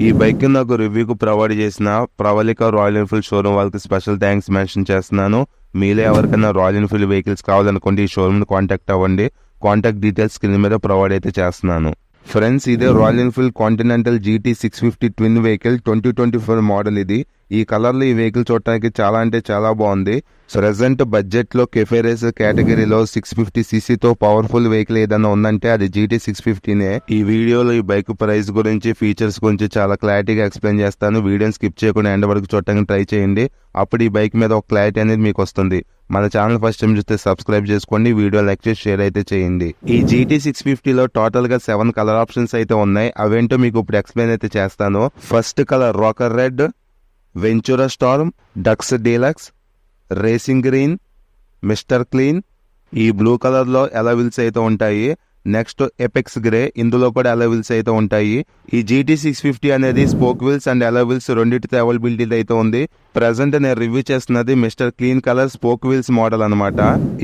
ఈ బైక్ నాకు రివ్యూకు ప్రొవైడ్ చేసిన ప్రవళిక రాయల్ ఎన్ఫీల్డ్ షోరూమ్ వాళ్ళకి స్పెషల్ థ్యాంక్స్ మెన్షన్ చేస్తున్నాను. మీలో ఎవరికైనా రాయల్ ఎన్ఫీల్డ్ వెహికల్స్ కావాలనుకుంటే ఈ షోరూమ్ని కాంటాక్ట్ అవ్వండి. కాంటాక్ట్ డీటెయిల్స్ స్క్రీన్ మీద ప్రొవైడ్ అయితే చేస్తున్నాను. ఫ్రెండ్స్, ఇదే royal Enfield continental GT 650 twin vehicle 2024 model. ఇది ఈ కలర్లో ఈ వెహికల్ చూడటానికి చాలా అంటే చాలా బాగుంది. ప్రెజెంట్ బడ్జెట్లో కెఫే రేస్ కేటగిరీలో 650cc పవర్ఫుల్ వెహికల్ ఏదైనా ఉందంటే అది GT 650నే. ఈ వీడియోలో ఈ బైక్ ప్రైస్ గురించి, ఫీచర్స్ గురించి చాలా క్లారిటీగా ఎక్స్ప్లెయిన్ చేస్తాను. వీడియోని స్కిప్ చేయకుండా ఎండ్ వరకు చూడటానికి ట్రై చేయండి. అప్పుడు ఈ బైక్ మీద ఒక క్లారిటీ అనేది మీకు వస్తుంది. మన ఛానల్ ఫస్ట్ టైం చూస్తే సబ్స్క్రైబ్ చేసుకోండి. వీడియో లైక్ చేసి షేర్ అయితే చేయండి. ఈ GT 650లో టోటల్ గా 7 కలర్ ఆప్షన్స్ అయితే ఉన్నాయి. అవేంటో మీకు ఇప్పుడు ఎక్స్ప్లెయిన్ అయితే చేస్తాను. First colour rocker red, Ventura Storm, ducks deluxe, racing green, mister clean. ఈ బ్లూ కలర్ లో అలవిల్స్ అయితే ఉంటాయి. నెక్స్ట్ ఎపెక్స్ గ్రే, ఇందులో కూడా అలవిల్స్ అయితే ఉంటాయి. ఈ GT 650 అనేది స్పోక్ వీల్స్ అండ్ అలవిల్స్ రెండింటితో అవైలబిలిటీ అయితే ఉంది. ప్రెసెంట్ నేను రివ్యూ చేస్తున్నది mister clean colour spoke wheels model అనమాట.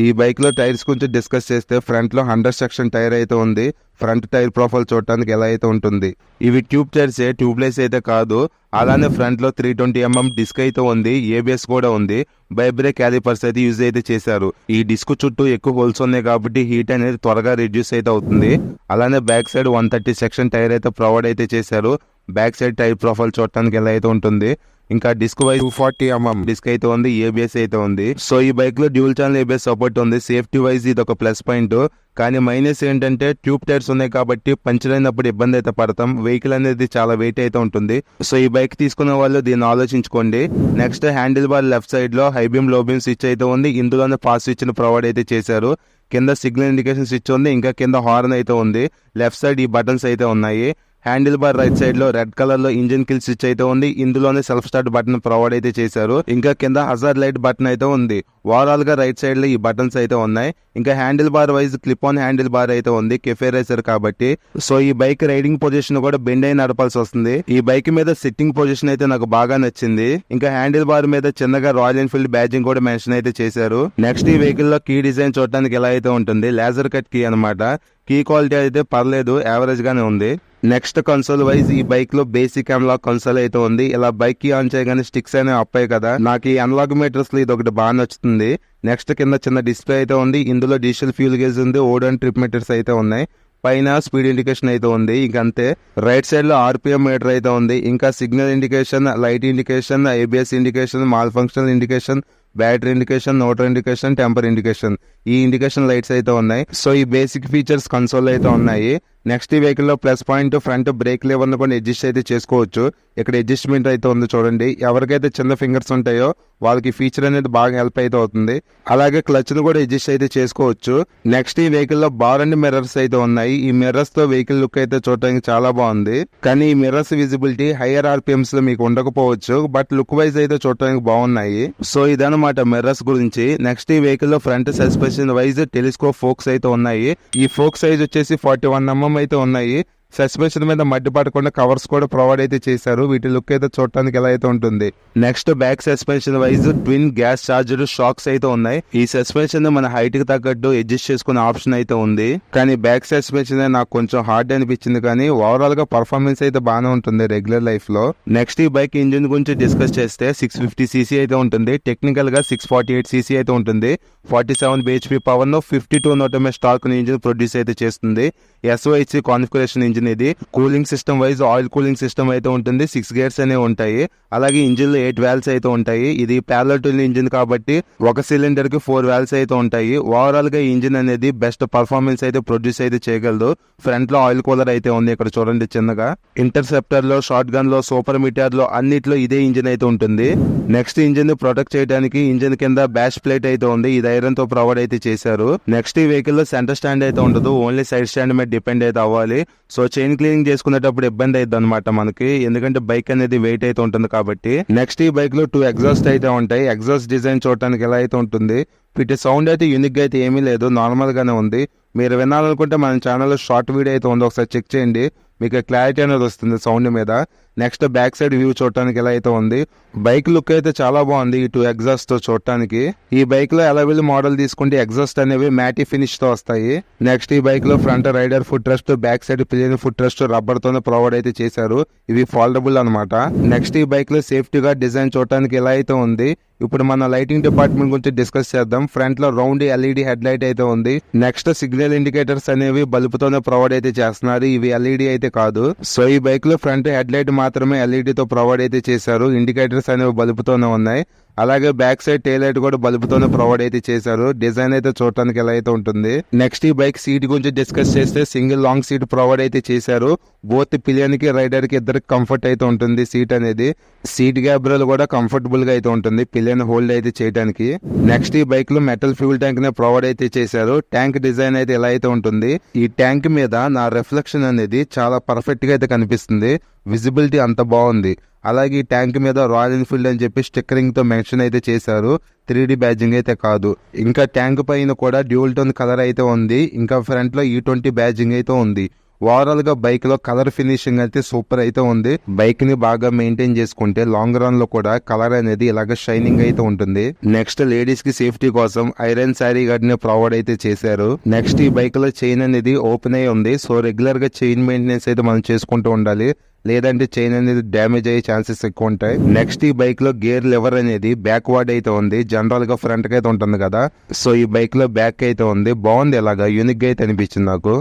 ఈ బైక్ లో టైర్స్ గురించి డిస్కస్ చేస్తే ఫ్రంట్ లో 100 సెక్షన్ టైర్ అయితే ఉంది. ఫ్రంట్ టైర్ ప్రొఫైల్ చూడటానికి ఎలా అయితే ఉంటుంది. ఇవి ట్యూబ్ టైర్స్, ట్యూబ్లెస్ అయితే కాదు. అలానే ఫ్రంట్ లో 320mm డిస్క్ అయితే ఉంది. ABS కూడా ఉంది. బైబ్రేక్ క్యాలిపర్స్ అయితే యూజ్ అయితే చేశారు. ఈ డిస్క్ చుట్టూ ఎక్కువ హోల్స్ ఉన్నాయి కాబట్టి హీట్ అనేది త్వరగా రిడ్యూస్ అయితే అవుతుంది. అలానే బ్యాక్ సైడ్ 130 సెక్షన్ టైర్ అయితే ప్రొవైడ్ అయితే చేశారు. బ్యాక్ సైడ్ టైర్ ప్రొఫైల్ చూడటానికి ఎలా అయితే ఉంటుంది. ఇంకా డిస్క్ వైజ్ 240mm డిస్క్ అయితే ఉంది. ABS అయితే ఉంది. సో ఈ బైక్ లో డ్యూల్ ఛానల్ ABS సపోర్ట్ ఉంది. సేఫ్టీ వైజ్ ఇది ఒక ప్లస్ పాయింట్. కానీ మైనస్ ఏంటంటే ట్యూబ్ టైర్స్ ఉన్నాయి కాబట్టి పంచర్ అయినప్పుడు ఇబ్బంది అయితే పడతాం. వెహికల్ అనేది చాలా వెయిట్ అయితే ఉంటుంది. సో ఈ బైక్ తీసుకునే వాళ్ళు దీన్ని ఆలోచించుకోండి. Next handle bar left side లో high beam low beam switch అయితే ఉంది. ఇందులోనే ఫాస్ట్ స్విచ్ ని ప్రొవైడ్ అయితే చేశారు. కింద సిగ్నల్ ఇండికేషన్ స్విచ్ ఉంది. ఇంకా కింద హార్న్ అయితే ఉంది. లెఫ్ట్ సైడ్ ఈ బటన్స్ అయితే ఉన్నాయి. హ్యాండిల్ బార్ రైట్ సైడ్ లో రెడ్ కలర్ లో ఇంజిన్ కిల్ స్విచ్ అయితే ఉంది. ఇందులోనే సెల్ఫ్ స్టార్ట్ బటన్ ప్రొవైడ్ అయితే చేశారు. ఇంకా కింద హజార్డ్ లైట్ బటన్ అయితే ఉంది. ఓవరాల్ గా రైట్ సైడ్ లో ఈ బటన్స్ అయితే ఉన్నాయి. ఇంకా handle bar wise clip on handle bar అయితే ఉంది, కెఫే రేసర్ కాబట్టి. సో ఈ బైక్ రైడింగ్ పొజిషన్ కూడా బెండ్ అయి నడపాల్సి వస్తుంది. ఈ బైక్ మీద సిట్టింగ్ పొజిషన్ అయితే నాకు బాగా నచ్చింది. ఇంకా హ్యాండిల్ బార్ మీద చిన్నగా రాయల్ ఎన్ఫీల్డ్ బ్యాడ్జింగ్ కూడా మెన్షన్ అయితే చేశారు. నెక్స్ట్ ఈ వెహికల్ లో కీ డిజైన్ చూడడానికి ఎలా అయితే ఉంటుంది, లేజర్ కట్ కీ అనమాట. కీ క్వాలిటీ అయితే పర్లేదు, యావరేజ్ గానే ఉంది. నెక్స్ట్ కన్సోల్ వైజ్ ఈ బైక్ లో బేసిక్ అన్లాక్ కన్సోల్ అయితే ఉంది. ఇలా బైక్ కి ఆన్ చేయగానే స్టిక్స్ అనేవి అప్పాయి కదా, నాకు ఈ అన్లాక్ మీటర్స్ లో ఇది ఒకటి బాగా నచ్చుతుంది. నెక్స్ట్ కింద చిన్న డిస్ప్లే అయితే ఉంది. ఇందులో డిజిటల్ ఫ్యూల్ గేజ్ ఉంది. ఓడోన్ ట్రిప్ మీటర్స్ అయితే ఉన్నాయి. పైన స్పీడ్ ఇండికేషన్ అయితే ఉంది. ఇంకంతే. రైట్ సైడ్ లో RPM మీటర్ అయితే ఉంది. ఇంకా signal indication, light indication, ABS indication, mall functional indication, battery indication, motor indication, temper indication, ఈ ఇండికేషన్ లైట్స్ అయితే ఉన్నాయి. సో ఈ బేసిక్ ఫీచర్స్ కన్సోల్ అయితే ఉన్నాయి. నెక్స్ట్ ఈ వెహికల్ లో plus point front brake level ను కూడా అడ్జస్ట్ అయితే చేసుకోవచ్చు. ఇక్కడ అడ్జస్ట్మెంట్ అయితే ఉంది చూడండి. ఎవరికైతే చిన్న ఫింగర్స్ ఉంటాయో వాళ్ళకి ఫీచర్ అనేది బాగా హెల్ప్ అయితే అవుతుంది. అలాగే క్లచ్ ను కూడా అడ్జస్ట్ అయితే చేసుకోవచ్చు. నెక్స్ట్ ఈ వెహికల్ లో బార్ అండ్ మిర్రర్స్ అయితే ఉన్నాయి. ఈ మిర్రర్స్ తో వెహికల్ లుక్ అయితే చూడడానికి చాలా బాగుంది. కానీ ఈ మిర్రర్స్ విజిబిలిటీ హైయర్ RPMs లో మీకు ఉండకపోవచ్చు, బట్ లుక్ వైజ్ అయితే చూడడానికి బాగున్నాయి. సో ఇదన్నమాట మిర్రర్స్ గురించి. నెక్స్ట్ ఈ వెహికల్ లో front suspension wise telescope forks అయితే ఉన్నాయి. ఈ ఫోక్ సైజ్ వచ్చేసి 41mm అయితే ఉన్నాయి. సస్పెన్షన్ మీద మట్టి పడకుండా కవర్స్ కూడా ప్రొవైడ్ అయితే చేశారు. వీటి లుక్ అయితే చూడటానికి ఎలా అయితే ఉంటుంది. Next back suspension wise twin gas charger shocks అయితే ఉన్నాయి. ఈ సస్పెన్షన్ మన హైట్ కి తగ్గట్టు అడ్జస్ట్ చేసుకునే ఆప్షన్ అయితే ఉంది. కానీ బ్యాక్ సస్పెన్షన్ నాకు కొంచెం హార్డ్ అనిపించింది. కానీ ఓవరాల్ గా పర్ఫార్మెన్స్ అయితే బాగానే ఉంటుంది రెగ్యులర్ లైఫ్ లో. నెక్స్ట్ ఈ బైక్ ఇంజిన్ గురించి డిస్కస్ చేస్తే 650cc అయితే ఉంటుంది. టెక్నికల్ గా 648cc అయితే ఉంటుంది. 47 bhp పవర్ ను 52 Nm టార్క్ ఇంజిన్ ప్రొడ్యూస్ అయితే చేస్తుంది. SOHC కాన్ఫిగరేషన్ ఇంజిన్ ఇది. Cooling system wise oil cooling system అయితే ఉంటుంది. 6 గేర్స్ అనేవి ఉంటాయి. అలాగే ఇంజిన్ లో 8 వాల్వ్స్ అయితే ఉంటాయి. ఇది ప్యారలల్ టు ఇంజిన్ కాబట్టి ఒక సిలిండర్ కి 4 వాల్వ్స్ అయితే ఉంటాయి. ఓవరాల్ గా ఇంజిన్ అనేది బెస్ట్ పర్ఫార్మెన్స్ అయితే ప్రొడ్యూస్ అయితే చేయగలదు. ఫ్రంట్ లో ఆయిల్ కూలర్ అయితే ఉంది. ఇక్కడ చూడండి చిన్నగా. ఇంటర్సెప్టర్ లో, షార్ట్ గన్ లో, సూపర్ మీటర్ లో అన్నిట్లో ఇదే ఇంజిన్ అయితే ఉంటుంది. నెక్స్ట్ ఇంజిన్ ని ప్రొటెక్ట్ చేయడానికి ఇంజిన్ కింద బ్యాష్ ప్లేట్ అయితే ఉంది. ఇది ఐరన్ తో ప్రొవైడ్ అయితే చేశారు. నెక్స్ట్ ఈ వెహికల్ లో సెంటర్ స్టాండ్ అయితే ఉండదు. ఓన్లీ సైడ్ స్టాండ్ మీద డిపెండ్ అయితే అవ్వాలి. సో చైన్ క్లీనింగ్ చేసుకునేటప్పుడు ఇబ్బంది అయితే అనమాట మనకి, ఎందుకంటే బైక్ అనేది వెయిట్ అయితే ఉంటుంది కాబట్టి. నెక్స్ట్ ఈ బైక్ లో 2 ఎగ్జాస్ట్ అయితే ఉంటాయి. ఎగ్జాస్ట్ డిజైన్ చూడటానికి ఎలా అయితే ఉంటుంది. వీటి సౌండ్ అయితే యూనిక్ గా అయితే ఏమీ లేదు, నార్మల్ గానే ఉంది. మీరు వినాలనుకుంటే మన ఛానల్లో షార్ట్ వీడియో అయితే ఉంది, ఒకసారి చెక్ చేయండి, మీకు క్లారిటీ అనేది వస్తుంది సౌండ్ మీద. నెక్స్ట్ బ్యాక్ సైడ్ వ్యూ చూడటానికి ఎలా అయితే ఉంది. బైక్ లుక్ అయితే చాలా బాగుంది ఈ 2 ఎగ్జాస్ట్ తో చూడటానికి. ఈ బైక్ లో ఎలవిల్ మోడల్ తీసుకుంటే ఎగ్జాస్ట్ అనేవి మ్యాటీ ఫినిష్ తో వస్తాయి. నెక్స్ట్ ఈ బైక్ లో front rider foot rest, back side pillion foot rest rubber తోనే ప్రొవైడ్ అయితే చేశారు. ఇవి ఫోల్డబుల్ అనమాట. నెక్స్ట్ ఈ బైక్ లో సేఫ్టీగా డిజైన్ చూడటానికి ఎలా అయితే ఉంది. ఇప్పుడు మన లైటింగ్ డిపార్ట్మెంట్ గురించి డిస్కస్ చేద్దాం. ఫ్రంట్ లో రౌండ్ ఎల్ఈడి హెడ్ లైట్ అయితే ఉంది. నెక్స్ట్ సిగ్నల్ ఇండికేటర్స్ అనేవి బల్బుతోనే ప్రొవైడ్ అయితే చేస్తున్నారు, ఇవి ఎల్ఈడి అయితే కాదు. సో ఈ బైక్ లో ఫ్రంట్ హెడ్ లైట్ మాత్రమే ఎల్ఈడి తో ప్రొవైడ్ అయితే చేశారు, ఇండికేటర్స్ అనేవి బల్బుతోనే ఉన్నాయి. అలాగే బ్యాక్ సైడ్ టైల్ లైట్ కూడా బల్బుతోనే ప్రొవైడ్ అయితే చేశారు. డిజైన్ అయితే చూడటానికి ఎలా అయితే ఉంటుంది. నెక్స్ట్ ఈ బైక్ సీట్ గురించి డిస్కస్ చేస్తే సింగిల్ లాంగ్ సీట్ ప్రొవైడ్ అయితే చేశారు. బోత్ పిలియన్ కి రైడర్ కి ఇద్దరికి కంఫర్ట్ అయితే ఉంటుంది. సీట్ అనేది సీట్ గ్యాబ్రల్ కూడా కంఫర్టబుల్ గా అయితే ఉంటుంది పిలియన్ హోల్డ్ అయితే చేయడానికి. నెక్స్ట్ ఈ బైక్ లో మెటల్ ఫ్యూల్ ట్యాంక్ నే ప్రొవైడ్ అయితే చేశారు. ట్యాంక్ డిజైన్ అయితే ఎలా అయితే ఉంటుంది. ఈ ట్యాంక్ మీద నా రిఫ్లెక్షన్ అనేది చాలా పర్ఫెక్ట్ గా అయితే కనిపిస్తుంది, విజిబిలిటీ అంత బాగుంది. అలాగే ఈ ట్యాంక్ మీద రాయల్ ఎన్ఫీల్డ్ అని చెప్పి స్టిక్కరింగ్ తో మెన్షన్ అయితే చేశారు, 3D బ్యాడ్జింగ్ అయితే కాదు. ఇంకా ట్యాంక్ పైన కూడా డ్యూల్ టోన్ కలర్ అయితే ఉంది. ఇంకా ఫ్రంట్ లో E20 బ్యాడ్జింగ్ అయితే ఉంది. ఓవరాల్ గా బైక్ లో కలర్ ఫినిషింగ్ అయితే సూపర్ అయితే ఉంది. బైక్ ని బాగా మెయింటైన్ చేసుకుంటే లాంగ్ రన్ లో కూడా కలర్ అనేది ఇలాగ షైనింగ్ అయితే ఉంటుంది. నెక్స్ట్ లేడీస్ కి సేఫ్టీ కోసం ఐరన్ శారీ గార్డ్ ని ప్రొవైడ్ అయితే చేశారు. నెక్స్ట్ ఈ బైక్ లో చైన్ అనేది ఓపెన్ అయి ఉంది. సో రెగ్యులర్ గా చైన్ మెయింటెనెన్స్ అయితే మనం చేసుకుంటూ ఉండాలి, లేదంటే చైన్ అనేది డ్యామేజ్ అయ్యే ఛాన్సెస్ ఎక్కువ ఉంటాయి. నెక్స్ట్ ఈ బైక్ లో గేర్ లివర్ అనేది బ్యాక్వర్డ్ అయితే ఉంది, జనరల్ గా ఫ్రంట్ కి అయితే ఉంటుంది కదా. సో ఈ బైక్ లో బ్యాక్ అయితే ఉంది, బాగుంది, ఇలాగా యూనిక్ గా అయితే అనిపించింది నాకు.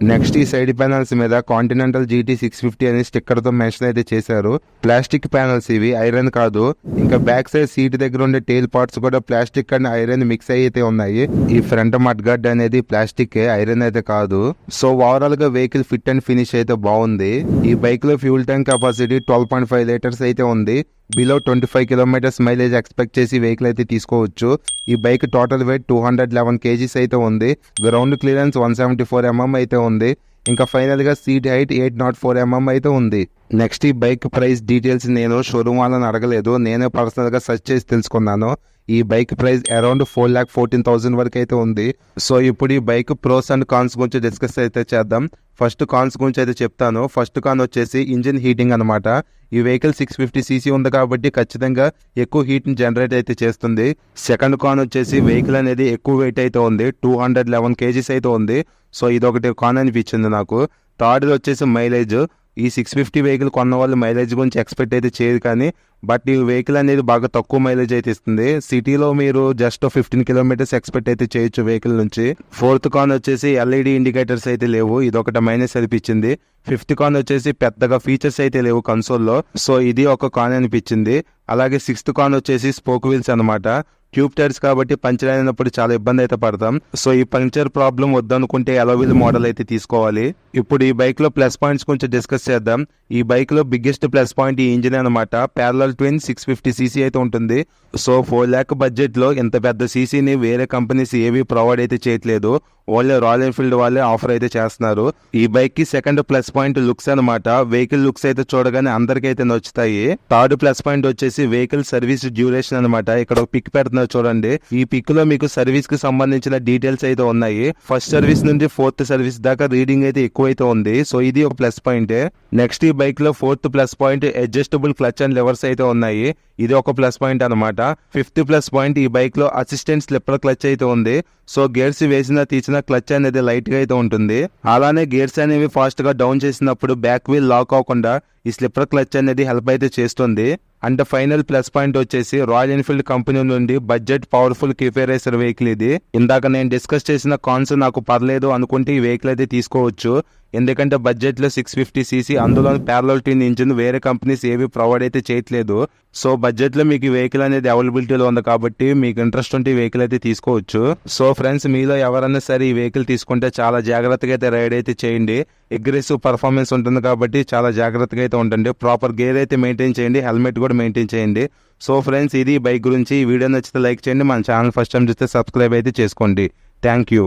నెక్స్ట్ ఈ సైడ్ ప్యానల్స్ మీద కాంటినెంటల్ GT 650 అనే స్టిక్కర్ తో మెన్షన్ అయితే చేశారు. ప్లాస్టిక్ ప్యానల్స్ ఇవి, ఐరన్ కాదు. ఇంకా బ్యాక్ సైడ్ సీట్ దగ్గర ఉండే టైల్ పార్ట్స్ కూడా ప్లాస్టిక్ అండ్ ఐరన్ మిక్స్ అయితే ఉన్నాయి. ఈ ఫ్రంట్ మడ్ గార్డ్ అనేది ప్లాస్టిక్, ఐరన్ అయితే కాదు. సో ఓవరాల్ గా వెహికల్ ఫిట్ అండ్ ఫినిష్ అయితే బాగుంది. ఈ బైక్ లో ఫ్యూల్ ట్యాంక్ కెపాసిటీ 12.5 లీటర్స్ అయితే ఉంది. బిలో 25 కిలోమీటర్స్ మైలేజ్ ఎక్స్పెక్ట్ చేసి వెహికల్ అయితే తీసుకోవచ్చు. ఈ బైక్ టోటల్ వెయిట్ 211 kgs అయితే ఉంది. గ్రౌండ్ క్లియరెన్స్ 174 mm అయితే ఉంది. ఇంకా ఫైనల్ గా సీట్ హైట్ 804 mm అయితే ఉంది. నెక్స్ట్ ఈ బైక్ ప్రైస్ డీటెయిల్స్ నేను షోరూమ్ వాళ్ళని అడగలేదు, నేనే పర్సనల్ గా సెర్చ్ చేసి తెలుసుకున్నాను. ఈ బైక్ ప్రైస్ అరౌండ్ 4,14,000 వరకు అయితే ఉంది. సో ఇప్పుడు ఈ బైక్ ప్రోస్ అండ్ కాన్స్ గురించి డిస్కస్ అయితే చేద్దాం. ఫస్ట్ కాన్స్ గురించి అయితే చెప్తాను. ఫస్ట్ కాన్ వచ్చేసి ఇంజిన్ హీటింగ్ అనమాట. ఈ వెహికల్ 650cc ఉంది కాబట్టి ఖచ్చితంగా ఎక్కువ హీట్ ని జనరేట్ అయితే చేస్తుంది. సెకండ్ కాన్ వచ్చేసి వెహికల్ అనేది ఎక్కువ వెయిట్ అయితే ఉంది, 211 kgs అయితే ఉంది. సో ఇదొకటి కాన్ అనిపించింది నాకు. థర్డ్ వచ్చేసి మైలేజ్. ఈ 650 వెహికల్ కొన్న వాళ్ళు మైలేజ్ గురించి ఎక్స్పెక్ట్ అయితే చేయదు, కానీ బట్ ఈ వెహికల్ అనేది బాగా తక్కువ మైలేజ్ అయితే ఇస్తుంది. సిటీలో మీరు జస్ట్ 15 కిలోమీటర్స్ ఎక్స్పెక్ట్ అయితే చేయొచ్చు వెహికల్ నుంచి. ఫోర్త్ కాన్ వచ్చేసి LED ఇండికేటర్స్ అయితే లేవు, ఇదొకటి మైనస్ అనిపించింది. ఫిఫ్త్ కాన్ వచ్చేసి పెద్దగా ఫీచర్స్ అయితే లేవు కన్సోల్లో, సో ఇది ఒక కాన్ అనిపించింది. అలాగే సిక్స్త్ కాన్ వచ్చేసి స్పోక్ వీల్స్ అనమాట. ట్యూబ్ టైర్స్ కాబట్టి పంచర్ అయినప్పుడు చాలా ఇబ్బంది అయితే పడతాం. సో ఈ పంచర్ ప్రాబ్లం వద్దనుకుంటే అలోవిల్ మోడల్ అయితే తీసుకోవాలి. ఇప్పుడు ఈ బైక్ లో ప్లస్ పాయింట్స్ గురించి డిస్కస్ చేద్దాం. ఈ బైక్ లో బిగ్గెస్ట్ ప్లస్ పాయింట్ ఈ ఇంజిన్ అనమాట. ప్యారలల్ ట్విన్ 650cc అయితే ఉంటుంది. సో 4 lakh బడ్జెట్ లో ఇంత పెద్ద సీసీని వేరే కంపెనీస్ ఏవి ప్రొవైడ్ అయితే చేయట్లేదు, ఓన్లీ రాయల్ ఎన్ఫీల్డ్ వాళ్ళే ఆఫర్ అయితే చేస్తున్నారు. ఈ బైక్ కి సెకండ్ ప్లస్ పాయింట్ లుక్స్ అనమాట. వెహికల్ లుక్స్ అయితే చూడగానే అందరికైతే నచ్చుతాయి. థర్డ్ ప్లస్ పాయింట్ వచ్చేసి వెహికల్ సర్వీస్ డ్యూరేషన్ అనమాట. ఇక్కడ ఒక పిక్ పెడుతున్నారు చూడండి. ఈ పిక్ లో మీకు సర్వీస్ కి సంబంధించిన డీటెయిల్స్ అయితే ఉన్నాయి. ఫస్ట్ సర్వీస్ నుండి 4th సర్వీస్ దాకా రీడింగ్ అయితే ఎక్కువ అయితే ఉంది. సో ఇది ఒక ప్లస్ పాయింట్. నెక్స్ట్ ఈ బైక్ లో 4th plus point adjustable clutch and levers అయితే ఉన్నాయి, ఇది ఒక ప్లస్ పాయింట్ అనమాట. 5th ప్లస్ పాయింట్ ఈ బైక్ లో అసిస్టెంట్ స్లిప్పర్ క్లచ్ అయితే ఉంది. సో గేర్స్ వేసినా తీసినా క్లచ్ అనేది లైట్ గా అయితే ఉంటుంది. అలానే గేర్స్ అనేవి ఫాస్ట్ గా డౌన్ చేసినప్పుడు బ్యాక్ వీల్ లాక్ అవ్వకుండా ఈ స్లిప్పర్ క్లచ్ అనేది హెల్ప్ అయితే చేస్తుంది. అండ్ ఫైనల్ ప్లస్ పాయింట్ వచ్చేసి రాయల్ ఎన్ఫీల్డ్ కంపెనీ నుండి బడ్జెట్ పవర్ఫుల్ కిఫే రేసర్ వెహికల్ ఇది. ఇందాక నేను డిస్కస్ చేసిన కాన్స్ నాకు పర్లేదు అనుకుంటే ఈ వెహికల్ అయితే తీసుకోవచ్చు. ఎందుకంటే బడ్జెట్ లో 650cc, అందులో ప్యారలల్ ట్విన్ ఇంజిన్ వేరే కంపెనీస్ ఏవి ప్రొవైడ్ అయితే చేయట్లేదు. సో బడ్జెట్ లో మీకు ఈ వెహికల్ అనేది అవైలబిలిటీలో ఉంది కాబట్టి మీకు ఇంట్రెస్ట్ ఉంటే ఈ వెహికల్ అయితే తీసుకోవచ్చు. సో ఫ్రెండ్స్, మీలో ఎవరైనా సరే ఈ వెహికల్ తీసుకుంటే చాలా జాగ్రత్తగా అయితే రైడ్ అయితే చేయండి. అగ్రెసివ్ పర్ఫార్మెన్స్ ఉంటుంది కాబట్టి చాలా జాగ్రత్తగా అయితే ఉండండి. ప్రాపర్ గేర్ అయితే మెయింటైన్ చేయండి, హెల్మెట్ కూడా మెయింటైన్ చేయండి. సో ఫ్రెండ్స్, ఇది బైక్ గురించి. ఈ వీడియో నచ్చితే లైక్ చేయండి, మన ఛానల్ ఫస్ట్ టైం చూస్తే సబ్స్క్రైబ్ అయితే చేసుకోండి. Thank you.